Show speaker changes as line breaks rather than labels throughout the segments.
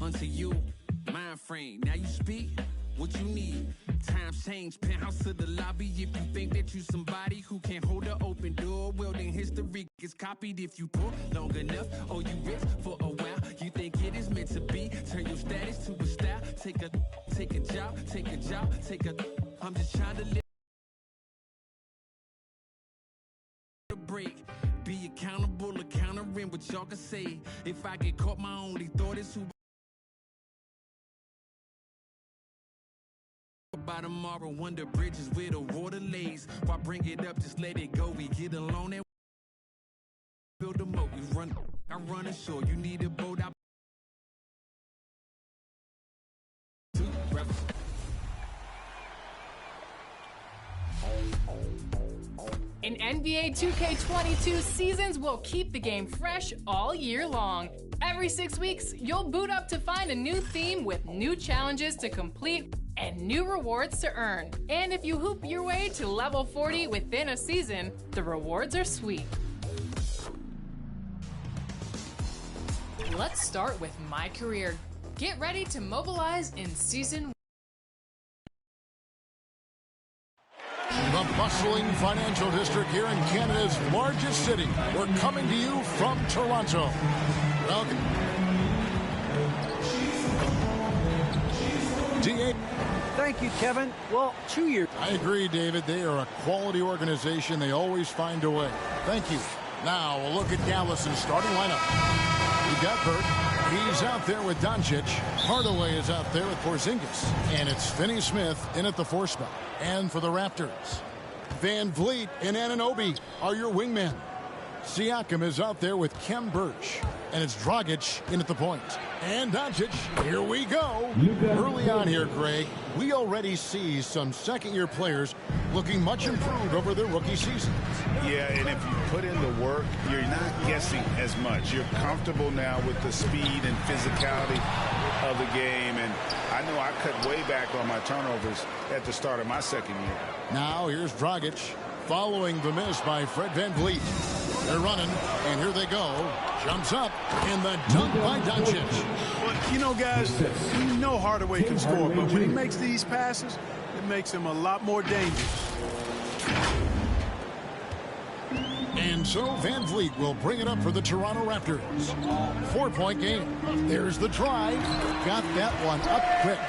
unto you. Mind frame, now you speak what you need. Times change, penthouse to the lobby. If you think that you somebody who can't hold an open door, well then history gets copied. If you poor long enough, or you rich for a while, you think it is meant to be. Turn your status to a style. Take a job, I'm just trying to live a break. Be accountable, countering what y'all can say. If I get caught, my only thought is who. By tomorrow, wonder bridges where the water lays. Why bring it up? Just let it go. We get alone and build a moat. We run, I run ashore. You need a boat.
In NBA 2K22, seasons will keep the game fresh all year long. Every 6 weeks, you'll boot up to find a new theme with new challenges to complete and new rewards to earn. And if you hoop your way to level 40 within a season, the rewards are sweet. Let's start with My Career. Get ready to mobilize in Season 1.
The bustling financial district here in Canada's largest city. We're coming to you from Toronto. Welcome. D8.
Thank you, Kevin. Well, 2 years.
I agree, David. They are a quality organization. They always find a way. Thank you. Now we'll look at Dallas's starting lineup. We've got Burt. He's out there with Doncic. Hardaway is out there with Porzingis. And it's Finney Smith in at the 4 spot. And for the Raptors, Van Vliet and Anunoby are your wingmen. Siakam is out there with Khem Birch. And it's Dragic in at the point. And Doncic, here we go. Early on here, Greg, we already see some second-year players looking much improved over their rookie seasons.
Yeah, and if you put in the work, you're not guessing as much. You're comfortable now with the speed and physicality of the game. And I know I cut way back on my turnovers at the start of my second year.
Now here's Dragic following the miss by Fred VanVleet. They're running, and here they go. Jumps up, and the dunk by Doncic.
Well, you know, guys, you know Hardaway can score, but when he makes these passes, it makes him a lot more dangerous.
And so VanVleet will bring it up for the Toronto Raptors. 4-point game. There's the drive. Got that one up quick.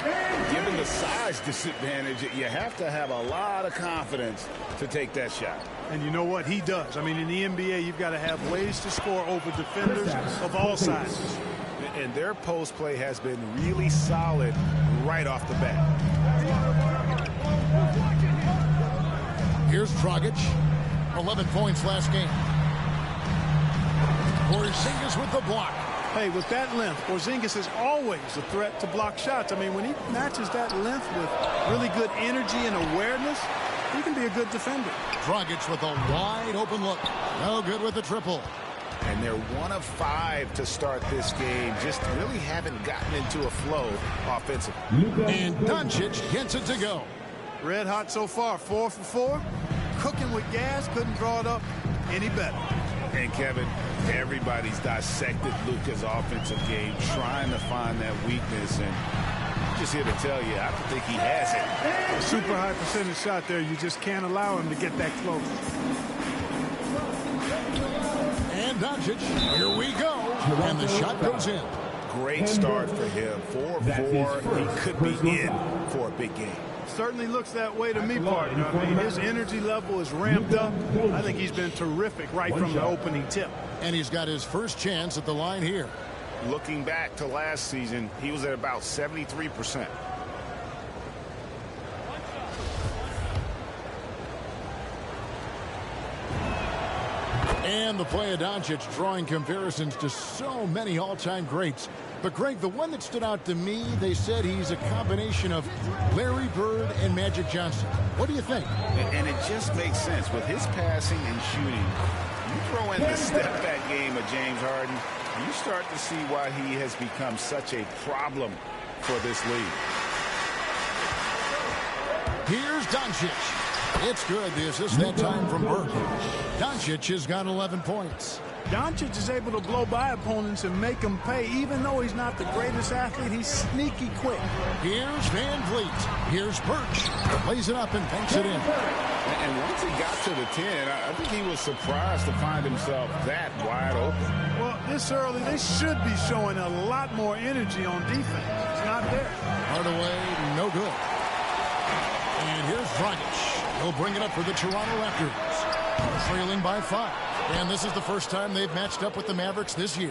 Given the size disadvantage, you have to have a lot of confidence to take that shot.
And you know what? He does. I mean, in the NBA, you've got to have ways to score over defenders of all sizes.
And their post play has been really solid right off the bat.
Here's Dragic. 11 points last game. Porzingis with the block.
Hey, with that length, Porzingis is always a threat to block shots. I mean, when he matches that length with really good energy and awareness, he can be a good defender.
Dragic with a wide open look. No good with the triple.
And they're 1 of 5 to start this game. Just really haven't gotten into a flow offensively.
And Doncic gets it to go.
Red hot so far, 4 for 4. Cooking with gas, couldn't draw it up any better.
And Kevin, everybody's dissected Luka's offensive game, trying to find that weakness. And I'm just here to tell you, I don't think he has it.
A super high percentage shot there. You just can't allow him to get that close.
And Doncic, here we go. And the shot goes in.
Great start for him. 4-4. He could be in for a big game.
Certainly looks that way to me, partner. I mean, his energy level is ramped up. I think he's been terrific right from the opening tip.
And he's got his first chance at the line here.
Looking back to last season, he was at about 73%.
And the play of Doncic drawing comparisons to so many all-time greats. But, Greg, the one that stood out to me, they said he's a combination of Larry Bird and Magic Johnson. What do you think?
And it just makes sense. With his passing and shooting, you throw in the step-back game of James Harden, you start to see why he has become such a problem for this league.
Here's Doncic. It's good. The assist that time from Burke. Doncic has got 11 points.
Doncic is able to blow by opponents and make them pay. Even though he's not the greatest athlete, he's sneaky quick.
Here's Van Vliet. Here's Birch. Lays it up and banks it in.
And once he got to the 10, I think he was surprised to find himself that wide open.
Well, this early, they should be showing a lot more energy on defense. It's not there.
Hardaway, no good. And here's Dragic. He'll bring it up for the Toronto Raptors. Trailing by 5. And this is the first time they've matched up with the Mavericks this year.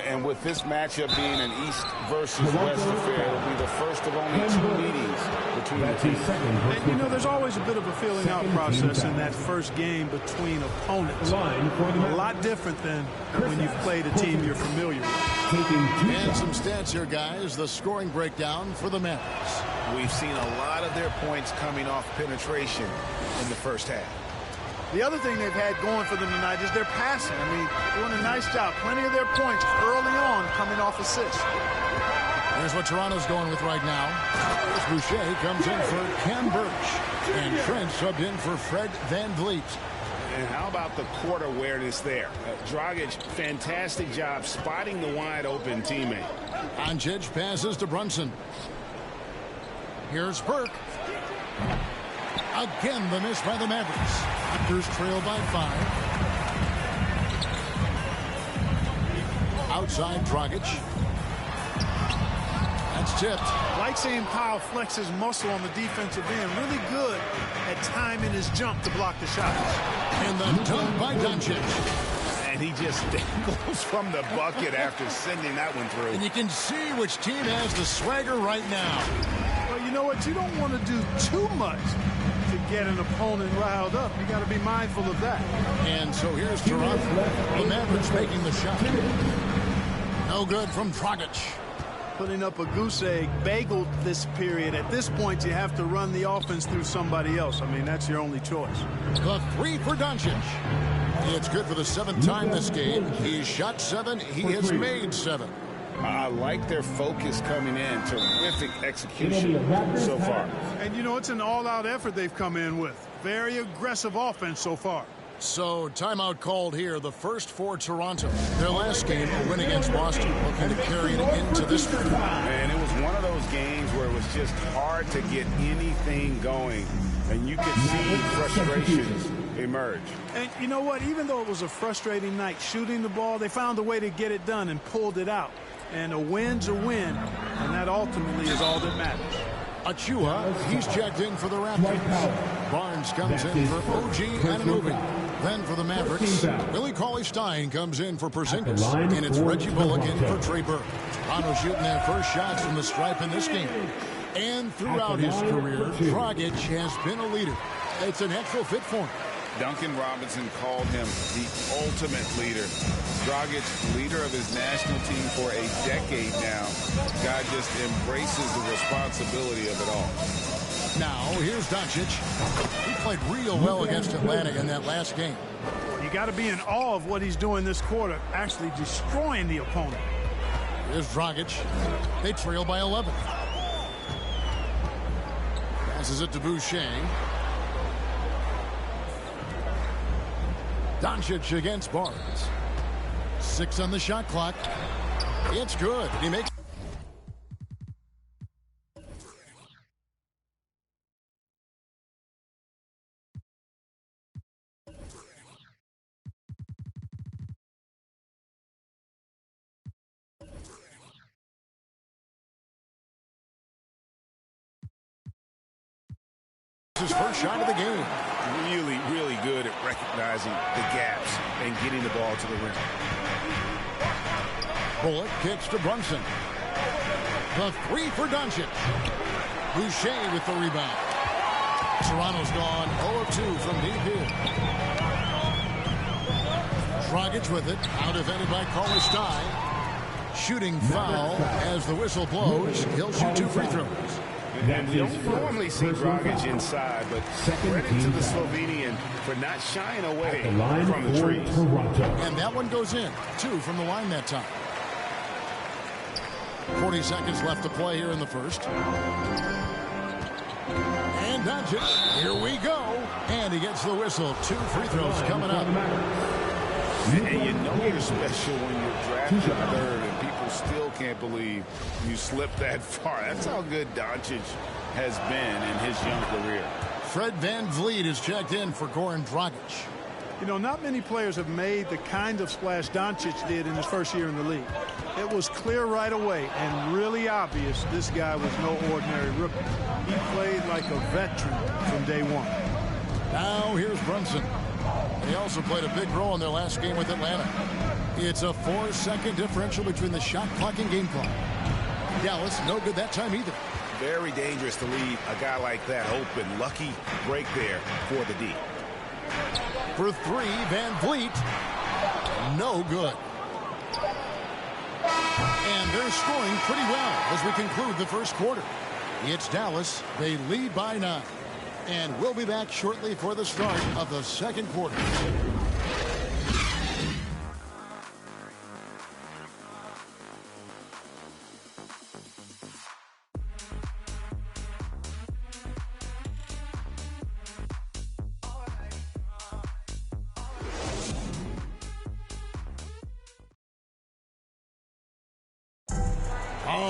And with this matchup being an East versus West affair, it'll be the first of only 2 meetings between the teams.
And, you know, there's always a bit of a feeling out process in that first game between opponents. A lot different than when you've played a team you're familiar with.
And some stats here, guys. The scoring breakdown for the Mavericks.
We've seen a lot of their points coming off penetration in the first half.
The other thing they've had going for them tonight is their passing. I mean, doing a nice job. Plenty of their points early on coming off assists.
Here's what Toronto's going with right now. Here's Boucher comes in for Ken Birch. And Trent subbed in for Fred Van Vliet.
And how about the court awareness there? Dragic, fantastic job spotting the wide open teammate.
Doncic passes to Brunson. Here's Burke. Again, the miss by the Mavericks. Raptors trail by 5. Outside Dragic. That's tipped.
Like seeing Powell flex his muscle on the defensive end. Really good at timing his jump to block the shots.
And the dunk by Doncic.
And he just goes from the bucket after sending that one through.
And you can see which team has the swagger right now.
Well, you know what? You don't want to do too much to get an opponent riled up. You got to be mindful of that.
And so here's Toronto. The Mavericks making the shot. No good from Dragic.
Putting up a goose egg, bageled this period. At this point, you have to run the offense through somebody else. I mean, that's your only choice.
The 3 for Doncic. It's good for the 7th time this game. He's shot 7. He has made 7.
I like their focus coming in. Terrific execution so far.
And, you know, it's an all-out effort they've come in with. Very aggressive offense so far.
So, timeout called here. The first for Toronto. Their last game, a win against Boston, looking to carry it into this one.
And it was one of those games where it was just hard to get anything going. And you could see frustrations emerge.
And you know what? Even though it was a frustrating night shooting the ball, they found a way to get it done and pulled it out. And a win's a win, and that ultimately is all that matters.
Achua, he's checked in for the Raptors. Barnes comes in for OG Anunoby. Then for the Mavericks, Willie Cauley-Stein comes in for Porzingis. And it's Reggie Bullock in for Trey Burke. Toronto shooting their first shots from the stripe in this game. And throughout his career, Dragic has been a leader. It's a natural fit for him.
Duncan Robinson called him the ultimate leader. Dragic, leader of his national team for a decade now. Guy just embraces the responsibility of it all.
Now, here's Doncic. He played real well against Atlanta in that last game.
You got to be in awe of what he's doing this quarter, actually destroying the opponent.
Here's Dragic. They trail by 11. Passes it to Boucher. Doncic against Barnes. 6 on the shot clock. It's good. He makes. His first shot of the game.
Really, really good at recognizing the gaps and getting the ball to the rim.
Bullock kicks to Brunson. The 3 for Doncic. Boucher with the rebound. Toronto's gone 0 of 2 from deep here. Dragic with it. Out defended by Cauley-Stein. Shooting foul as the whistle blows. He'll shoot 2 free throws.
And we don't normally see Dragic inside, but credit to the Slovenian for not shying away from the trees.
And that one goes in. 2 from the line that time. 40 seconds left to play here in the first. And Doncic, here we go. And he gets the whistle. 2 free throws coming up.
And you know you're special when you're drafted third and people still can't believe you slipped that far. That's how good Doncic has been in his young career.
Fred VanVleet is checked in for Goran Dragic.
You know, not many players have made the kind of splash Doncic did in his first year in the league. It was clear right away and really obvious this guy was no ordinary rookie. He played like a veteran from day one.
Now here's Brunson. He also played a big role in their last game with Atlanta. It's a 4-second differential between the shot clock and game clock. Dallas, no good that time either.
Very dangerous to leave a guy like that open. Lucky break there for the D.
For three, VanVleet, no good. And they're scoring pretty well as we conclude the first quarter. It's Dallas. They lead by 9. And we'll be back shortly for the start of the second quarter.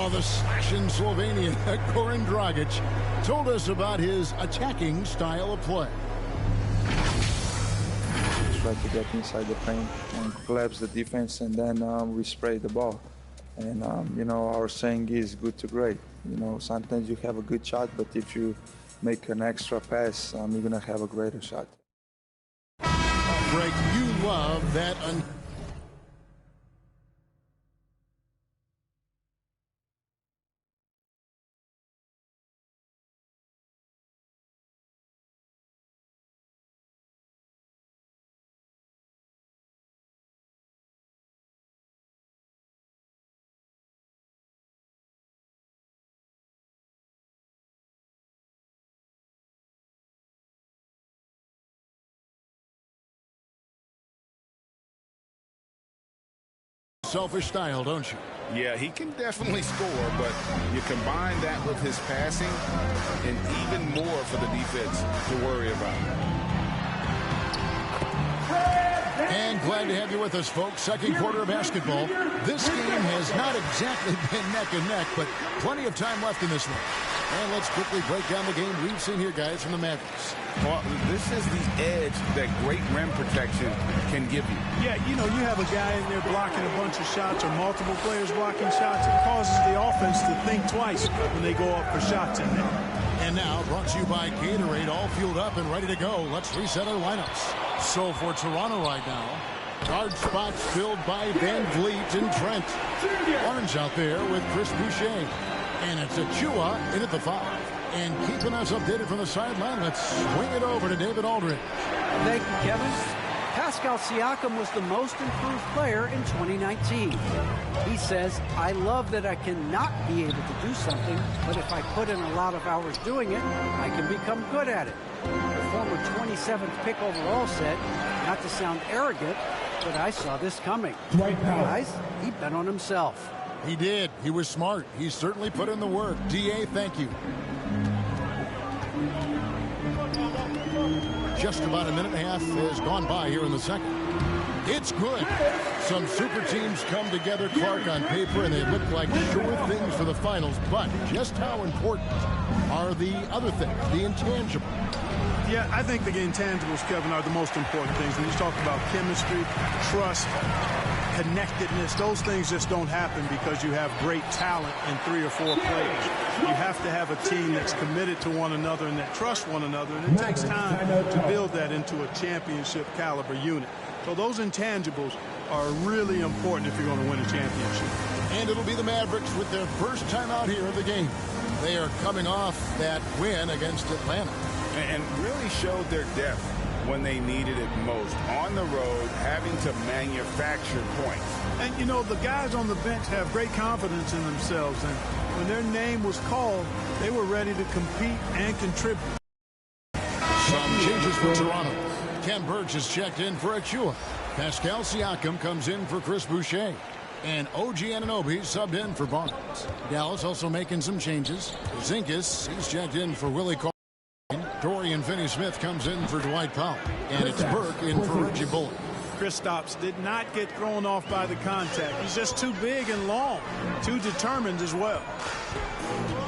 The slashing Slovenian Goran Dragic told us about his attacking style of play.
Try to get inside the paint and collapse the defense, and then we spray the ball. And you know, our saying is good to great. You know, sometimes you have a good shot, but if you make an extra pass, you're gonna have a greater shot.
Greg, you love that. Selfish style, don't you?
Yeah, he can definitely score, but you combine that with his passing and even more for the defense to worry about.
And glad to have you with us, folks. Second quarter of basketball. This game has not exactly been neck and neck, but plenty of time left in this one. And let's quickly break down the game we've seen here, guys, from the Mavericks.
Well, this is the edge that great rim protection can give you.
Yeah, you know, you have a guy in there blocking a bunch of shots or multiple players blocking shots. It causes the offense to think twice when they go up for shots in there.
And now, brought to you by Gatorade, all fueled up and ready to go. Let's reset our lineups. So for Toronto right now, guard spots filled by VanVleet and Trent. Barnes out there with Chris Boucher. And it's Achua in at the 5. And keeping us updated from the sideline, let's swing it over to David Aldridge.
Thank you, Kevin. Pascal Siakam was the most improved player in 2019. He says, I love that I cannot be able to do something, but if I put in a lot of hours doing it, I can become good at it. The former 27th pick overall said, not to sound arrogant, but I saw this coming. Guys, he bet on himself.
He did. He was smart. He certainly put in the work. D.A., thank you. Just about a minute and a half has gone by here in the second. It's good. Some super teams come together, Clark, on paper, and they look like sure things for the finals. But just how important are the other things, the intangible?
Yeah, I think the intangibles, Kevin, are the most important things. When you talk about chemistry, trust, connectedness, those things just don't happen because you have great talent in 3 or 4 players. You have to have a team that's committed to one another and that trusts one another, and it takes time to build that into a championship caliber unit. So those intangibles are really important if you're going to win a championship.
And it'll be the Mavericks with their first time out here in the game. They are coming off that win against Atlanta.
And really showed their depth when they needed it most. On the road, having to manufacture points.
And, you know, the guys on the bench have great confidence in themselves. And when their name was called, they were ready to compete and contribute.
Some changes for Toronto. Ken Burge is checked in for Achua. Pascal Siakam comes in for Chris Boucher. And OG Anunoby subbed in for Barnes. Dallas also making some changes. Zinkis, he's checked in for Willie Cauley. Dorian Finney-Smith comes in for Dwight Powell. And it's Burke in for Reggie Bullock.
Kristaps did not get thrown off by the contact. He's just too big and long, too determined as well.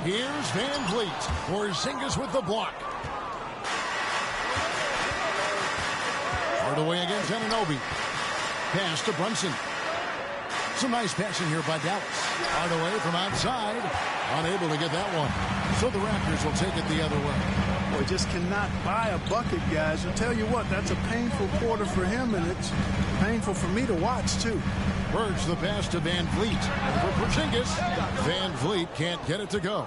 Here's Van Vliet. Porzingis with the block. Hardaway against Anunoby. Pass to Brunson. Some nice passing here by Dallas. Hardaway from outside. Unable to get that one. So the Raptors will take it the other way.
Boy, just cannot buy a bucket, guys. I'll tell you what, that's a painful quarter for him, and it's painful for me to watch, too.
Birds the pass to Van Vliet. Over Porzingis. Van Vliet can't get it to go.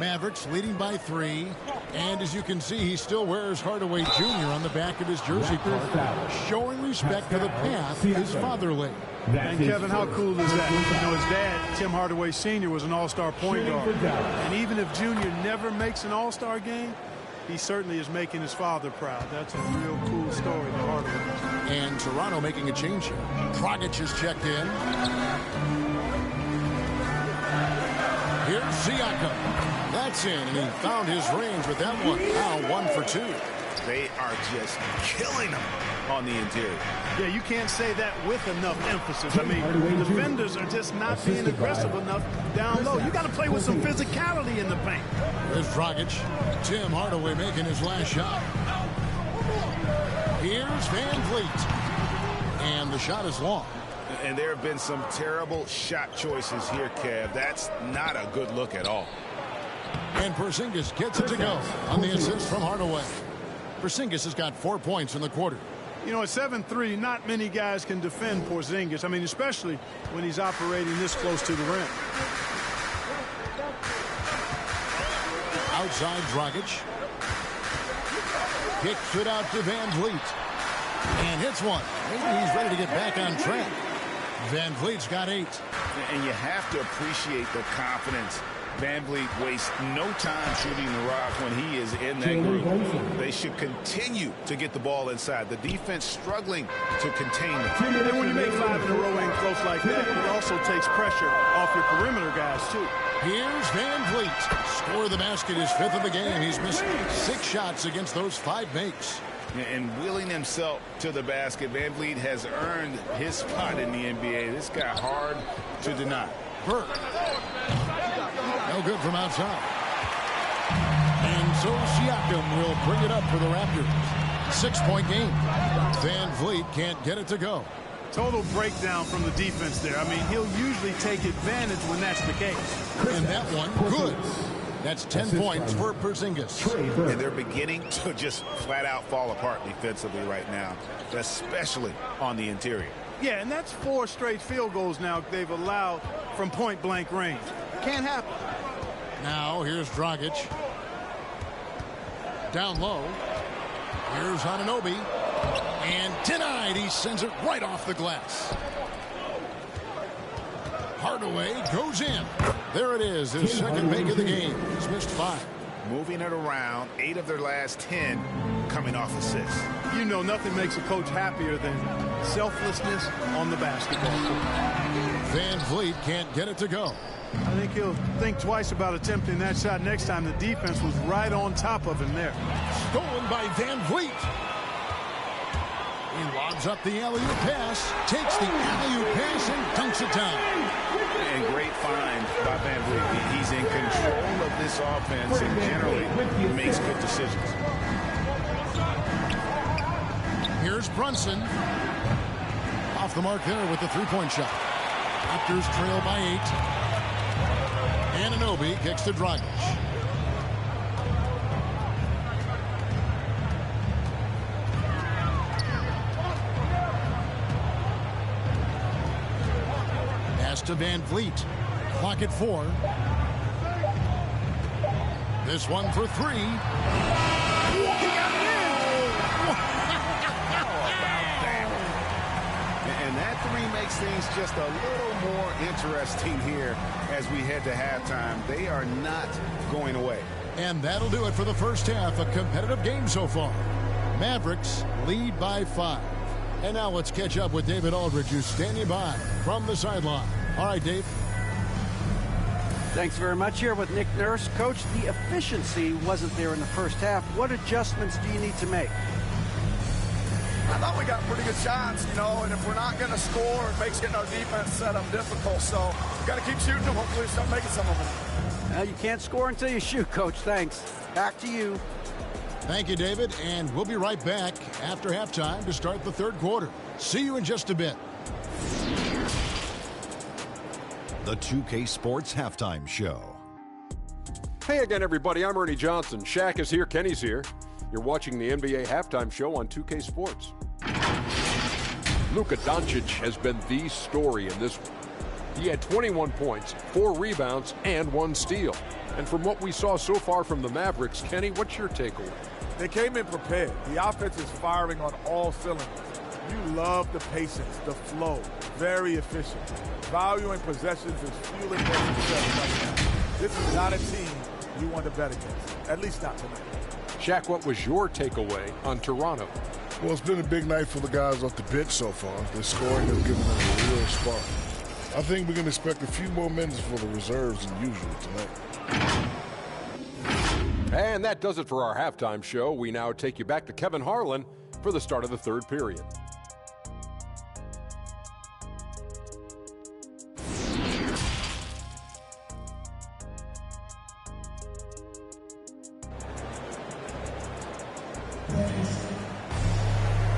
Mavericks leading by 3. And as you can see, he still wears Hardaway Jr. on the back of his jersey card, showing respect for the path his father laid.
And Kevin, how cool is that? You know, his dad, Tim Hardaway Sr., was an all-star point guard. And even if Junior never makes an all-star game, he certainly is making his father proud. That's a real cool story to Hardaway.
And Toronto making a change here. Dragic has checked in. Here's Siakam. That's in, and he found his range with that one. Now 1 for 2.
They are just killing them on the interior.
Yeah, you can't say that with enough emphasis. I mean, the defenders are just not being aggressive enough down low. You got to play with some physicality in the paint.
There's Dragic. Tim Hardaway making his last shot. Here's Van Vliet. And the shot is long.
And there have been some terrible shot choices here, Kev. That's not a good look at all.
And Porzingis gets it to go on the assist from Hardaway. Porzingis has got 4 points in the quarter.
You know, at 7'3", not many guys can defend Porzingis. I mean, especially when he's operating this close to the rim.
Outside Dragic. Kicks it out to Van Vliet. And hits one. Maybe he's ready to get back on track. Van Vliet's got 8.
And you have to appreciate the confidence. Van Vliet wastes no time shooting the rock when he is in that group. They should continue to get the ball inside. The defense struggling to contain them.
And when you make 5 in a row in close like that, it also takes pressure off your perimeter guys, too.
Here's Van Vliet. Score the basket, his 5th of the game. He's missed 6 shots against those 5 makes.
And wheeling himself to the basket, Van Vliet has earned his spot in the NBA. This guy hard to deny.
Burke. No good from outside. And so Siakam will bring it up for the Raptors. 6-point game. Van Vliet can't get it to go.
Total breakdown from the defense there. I mean, he'll usually take advantage when that's the case.
And that one, good. That's 10 points for Porzingis.
And they're beginning to just flat out fall apart defensively right now, especially on the interior.
Yeah, and that's 4 straight field goals now they've allowed from point-blank range. Can't happen.
Now here's Dragic. Down low. Here's Anunoby. And denied. He sends it right off the glass. Hardaway goes in. There it is, his second make of the game. He's missed 5.
Moving it around, 8 of their last 10 coming off assists.
You know, nothing makes a coach happier than selflessness on the basketball court.
Van Vliet can't get it to go.
I think he'll think twice about attempting that shot next time. The defense was right on top of him there.
Stolen by Van Vliet. He lobs up the alley-oop pass, takes the alley-oop pass and dunks it down.
And great find by Van Vliet. He's in control of this offense and generally makes good decisions.
Here's Brunson. Off the mark there with the 3-point shot. Raptors trail by 8. Anunoby kicks to Dragic. Pass to Van Vliet. Clock at 4. This one for 3.
And that 3 makes things just a little more interesting here as we head to halftime. They are not going away.
And that'll do it for the first half. A competitive game so far. Mavericks lead by 5. And now let's catch up with David Aldridge, who's standing by from the sideline. All right, Dave.
Thanks very much. Here with Nick Nurse. Coach, the efficiency wasn't there in the first half. What adjustments do you need to make?
I thought we got pretty good shots, you know, and if we're not going to score, it makes getting our defense set up difficult. So we've got to keep shooting them. Hopefully we start making some of them.
Well, you can't score until you shoot, Coach. Thanks. Back to you.
Thank you, David, and we'll be right back after halftime to start the third quarter. See you in just a bit.
The 2K Sports Halftime Show.
Hey again, everybody. I'm Ernie Johnson. Shaq is here. Kenny's here. You're watching the NBA Halftime Show on 2K Sports. Luka Doncic has been the story in this one. He had 21 points, 4 rebounds, and 1 steal. And from what we saw so far from the Mavericks, Kenny, what's your takeaway?
They came in prepared. The offense is firing on all cylinders. You love the patience, the flow, very efficient. Valuing possessions is fueling their success right now. This is not a team you want to bet against, at least not tonight.
Shaq, what was your takeaway on Toronto?
Well, it's been a big night for the guys off the bench so far. The scoring has given them a real spark. I think we can expect a few more minutes for the reserves than usual tonight.
And that does it for our halftime show. We now take you back to Kevin Harlan for the start of the third period.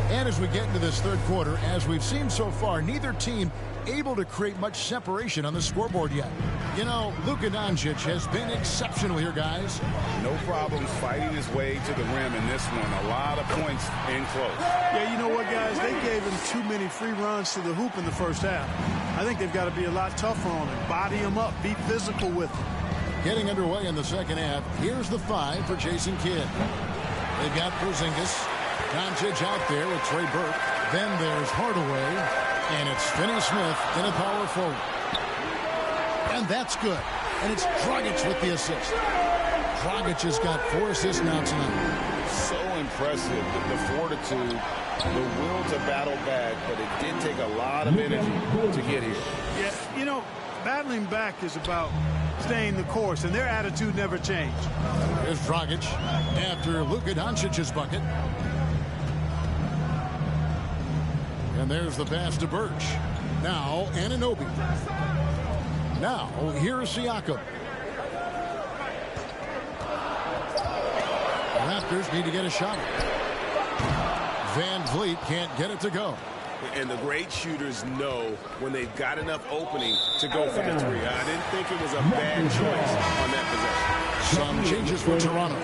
And as we get into this third quarter, as we've seen so far, neither team able to create much separation on the scoreboard yet. You know, Luka Doncic has been exceptional here, guys.
No problems fighting his way to the rim in this one. A lot of points in close.
Yeah, you know what, guys? They gave him too many free runs to the hoop in the first half. I think they've got to be a lot tougher on him. Body him up. Be physical with him.
Getting underway in the second half. Here's the 5 for Jason Kidd. They've got Porzingis. Doncic out there with Trey Burke. Then there's Hardaway. And it's Finney Smith in a power forward. And that's good. And it's Dragic with the assist. Dragic has got 4 assists now tonight.
So impressive. The fortitude, the will to battle back, but it did take a lot of energy to get here.
Yeah, you know, battling back is about staying the course, and their attitude never changed.
Here's Dragic after Luka Doncic's bucket. And there's the pass to Birch. Now, Anunoby. Now, here's Siakam. Raptors need to get a shot. Van Vliet can't get it to go.
And the great shooters know when they've got enough opening to go for the 3. I didn't think it was a bad choice on that possession.
Some changes for Toronto.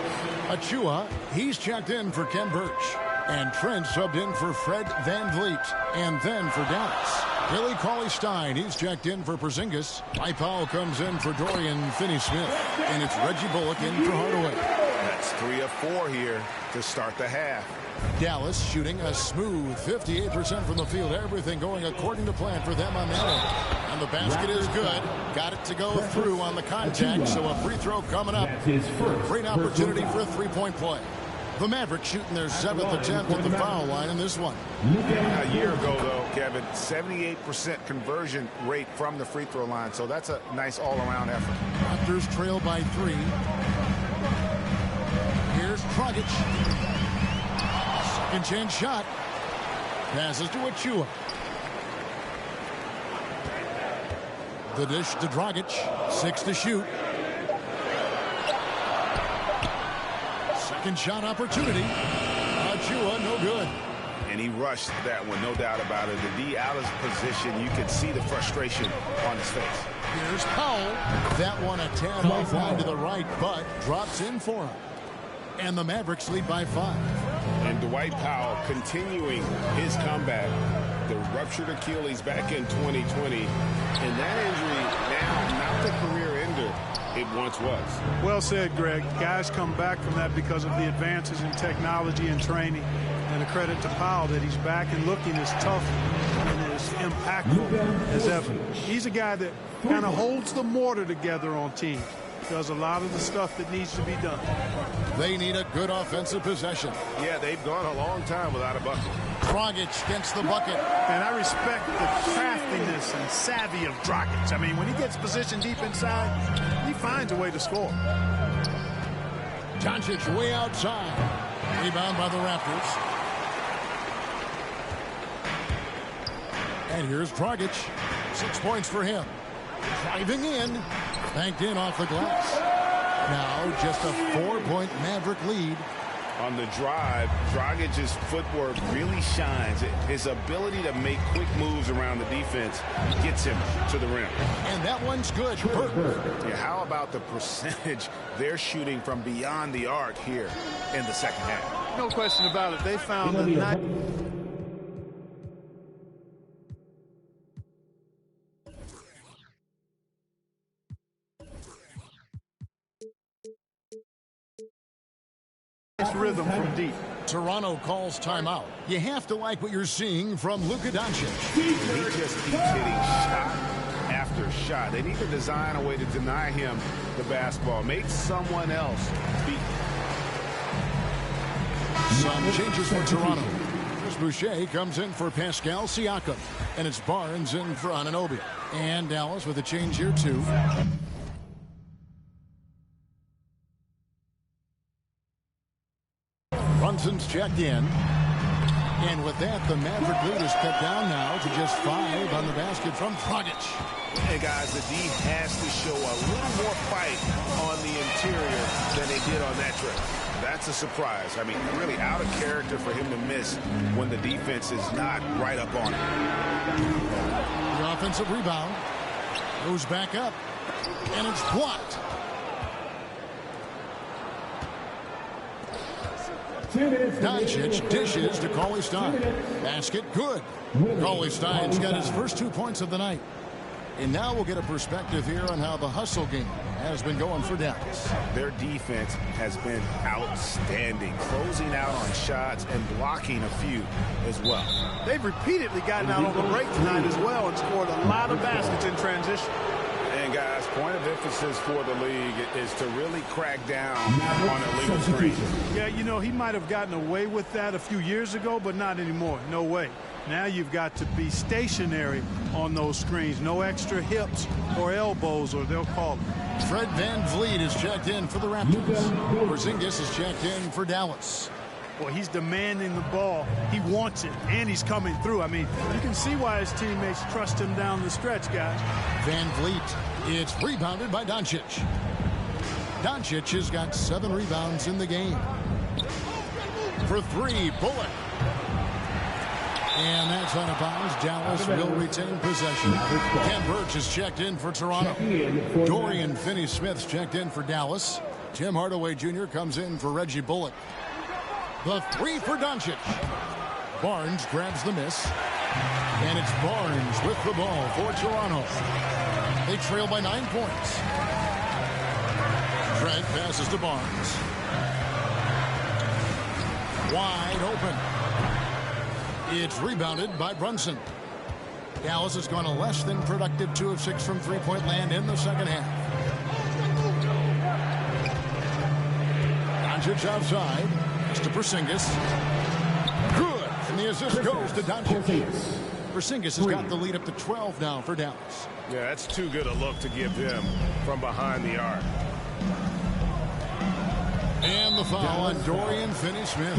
Achua, he's checked in for Ken Birch. And Trent subbed in for Fred Van Vliet. And then for Dallas, Billy Cauley-Stein, he's checked in for Porzingis. Mike Powell comes in for Dorian Finney-Smith. And it's Reggie Bullock in for Hardaway.
That's 3 of 4 here to start the half.
Dallas shooting a smooth 58% from the field. Everything going according to plan for them on that end. And the basket is good. Got it to go through on the contact, so a free throw coming up. Great opportunity for a three-point play. The Mavericks shooting their 7th attempt at the foul line in this one.
A year ago, though, Kevin, 78% conversion rate from the free throw line, so that's a nice all-around effort.
Raptors trail by 3. Here's Dragic. Second chance shot. Passes to Achua. The dish to Dragic. 6 to shoot. Second shot opportunity. Achua, no good.
And he rushed that one, no doubt about it. To be out of position, you could see the frustration on his face.
Here's Powell. That one a tad offline to the right, but drops in for him. And the Mavericks lead by 5.
And Dwight Powell continuing his comeback. The ruptured Achilles back in 2020. And that injury now not the career ender it once was.
Well said, Greg. Guys come back from that because of the advances in technology and training. And a credit to Powell that he's back and looking as tough and as impactful as ever. He's a guy that kind of holds the mortar together on teams. Does a lot of the stuff that needs to be done.
They need a good offensive possession.
Yeah, they've gone a long time without a bucket.
Dragic gets the bucket.
And I respect the craftiness and savvy of Dragic. I mean, when he gets positioned deep inside, he finds a way to score.
Doncic way outside. Rebound by the Raptors. And here's Dragic. 6 points for him. Driving in. Banked in off the glass. Now just a 4-point Maverick lead.
On the drive, Dragic's footwork really shines. His ability to make quick moves around the defense gets him to the rim.
And that one's good.
Yeah, how about the percentage they're shooting from beyond the arc here in the second half?
No question about it. They found a nice... rhythm from deep.
Toronto calls timeout. You have to like what you're seeing from Luka Doncic.
He just keeps hitting shot after shot. They need to design a way to deny him the basketball. Make someone else beat.
Some changes for Toronto. Chris Boucher comes in for Pascal Siakam. And it's Barnes in for Anunoby. And Dallas with a change here too. Brunson's checked in. And with that, the Maverick lead is cut down now to just 5 on the basket from Dragic.
Hey, guys, the D has to show a little more fight on the interior than they did on that trip. That's a surprise. I mean, really out of character for him to miss when the defense is not right up on him.
The offensive rebound goes back up, and it's blocked. Doncic dishes to Cauley-Stein. Basket good. Cauley-Stein's got his first 2 points of the night. And now we'll get a perspective here on how the hustle game has been going for Dallas.
Their defense has been outstanding, closing out on shots and blocking a few as well.
They've repeatedly gotten out on the break tonight as well and scored a lot of baskets in transition.
And guys, point of emphasis for the league is to really crack down on illegal screens.
Yeah, you know, he might have gotten away with that a few years ago, but not anymore. No way. Now you've got to be stationary on those screens. No extra hips or elbows, or they'll call it.
Fred VanVleet is checked in for the Raptors. Porzingis is checked in for Dallas.
Well, he's demanding the ball. He wants it, and he's coming through. I mean, you can see why his teammates trust him down the stretch, guys.
VanVleet, it's rebounded by Doncic. Doncic has got 7 rebounds in the game. For 3, Bullock. And that's out of bounds. Dallas will retain possession. Ken Birch is checked in for Toronto. Dorian Finney-Smith's checked in for Dallas. Tim Hardaway Jr. comes in for Reggie Bullock. The 3 for Doncic. Barnes grabs the miss. And it's Barnes with the ball for Toronto. They trail by 9 points. Trent passes to Barnes. Wide open. It's rebounded by Brunson. Dallas has gone a less than productive 2 of 6 from three-point land in the second half. Doncic outside. It's to Porzingis. Good. And the assist goes to Doncic. Porzingis has got the lead up to 12 now for Dallas.
Yeah, that's too good a look to give him from behind the arc.
And the foul on Dorian Finney-Smith.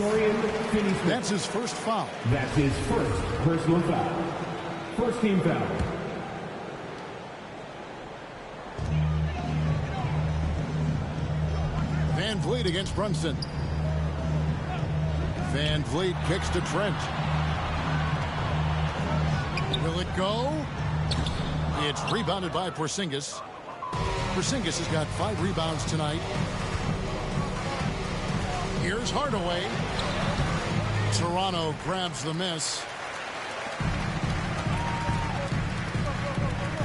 That's his first foul.
That's his first personal foul. First team foul.
VanVleet against Brunson. VanVleet kicks to Trent. Will it go? It's rebounded by Porzingis. Porzingis has got 5 rebounds tonight. Here's Hardaway. Toronto grabs the miss.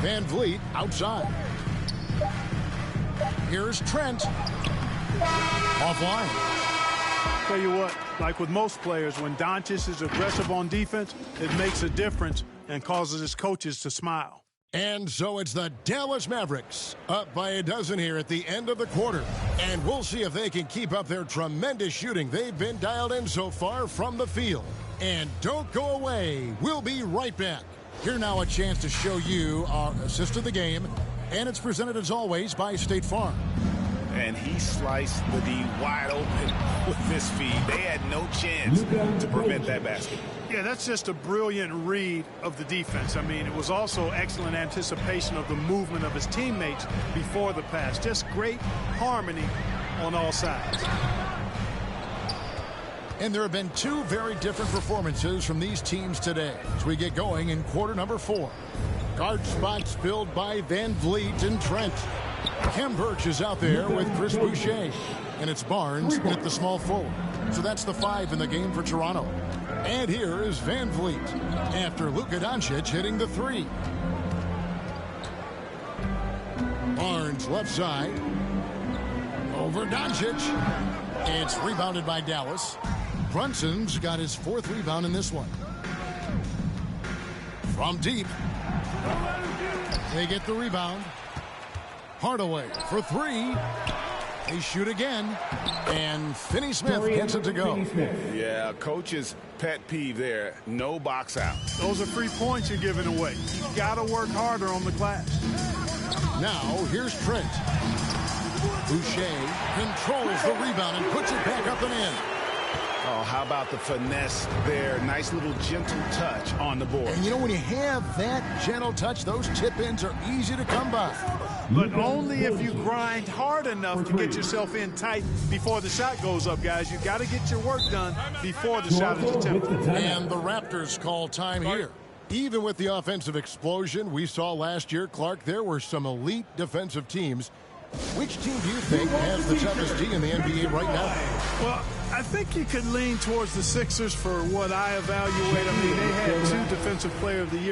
VanVleet outside. Here's Trent. Offline.
Tell you what, like with most players, when Doncic is aggressive on defense, it makes a difference and causes his coaches to smile.
And so it's the Dallas Mavericks up by a dozen here at the end of the quarter. And we'll see if they can keep up their tremendous shooting they've been dialed in so far from the field. And don't go away. We'll be right back. Here now a chance to show you our assist of the game. And it's presented as always by State Farm.
and he sliced the D wide open with this feed. They had no chance to prevent that basket.
Yeah, that's just a brilliant read of the defense. I mean, it was also excellent anticipation of the movement of his teammates before the pass. Just great harmony on all sides.
And there have been two very different performances from these teams today as we get going in quarter number 4. Guard spots filled by Van Vliet and Trent. Khem Birch is out there with Chris Boucher. And it's Barnes at the small forward. So that's the 5 in the game for Toronto. And here is Van Vliet after Luka Doncic hitting the 3. Barnes left side. Over Doncic. It's rebounded by Dallas. Brunson's got his 4th rebound in this one. From deep. They get the rebound. Hardaway for 3. They shoot again. And Finney-Smith gets it to go.
Yeah, coach's pet peeve there. No box out.
Those are free points you're giving away. You've got to work harder on the glass.
Now, here's Trent. Boucher controls the rebound and puts it back up and in.
Oh, how about the finesse there? Nice little gentle touch on the board.
And you know, when you have that gentle touch, those tip-ins are easy to come by.
But only if you grind hard enough to get yourself in tight before the shot goes up, guys. You've got to get your work done before the shot is attempted.
And the Raptors call time here. Even with the offensive explosion we saw last year, Clark, there were some elite defensive teams. Which team do you think has the toughest D in the NBA right now?
Well, I think you could lean towards the Sixers for what I evaluate. I mean, they had 2 Defensive Player of the Year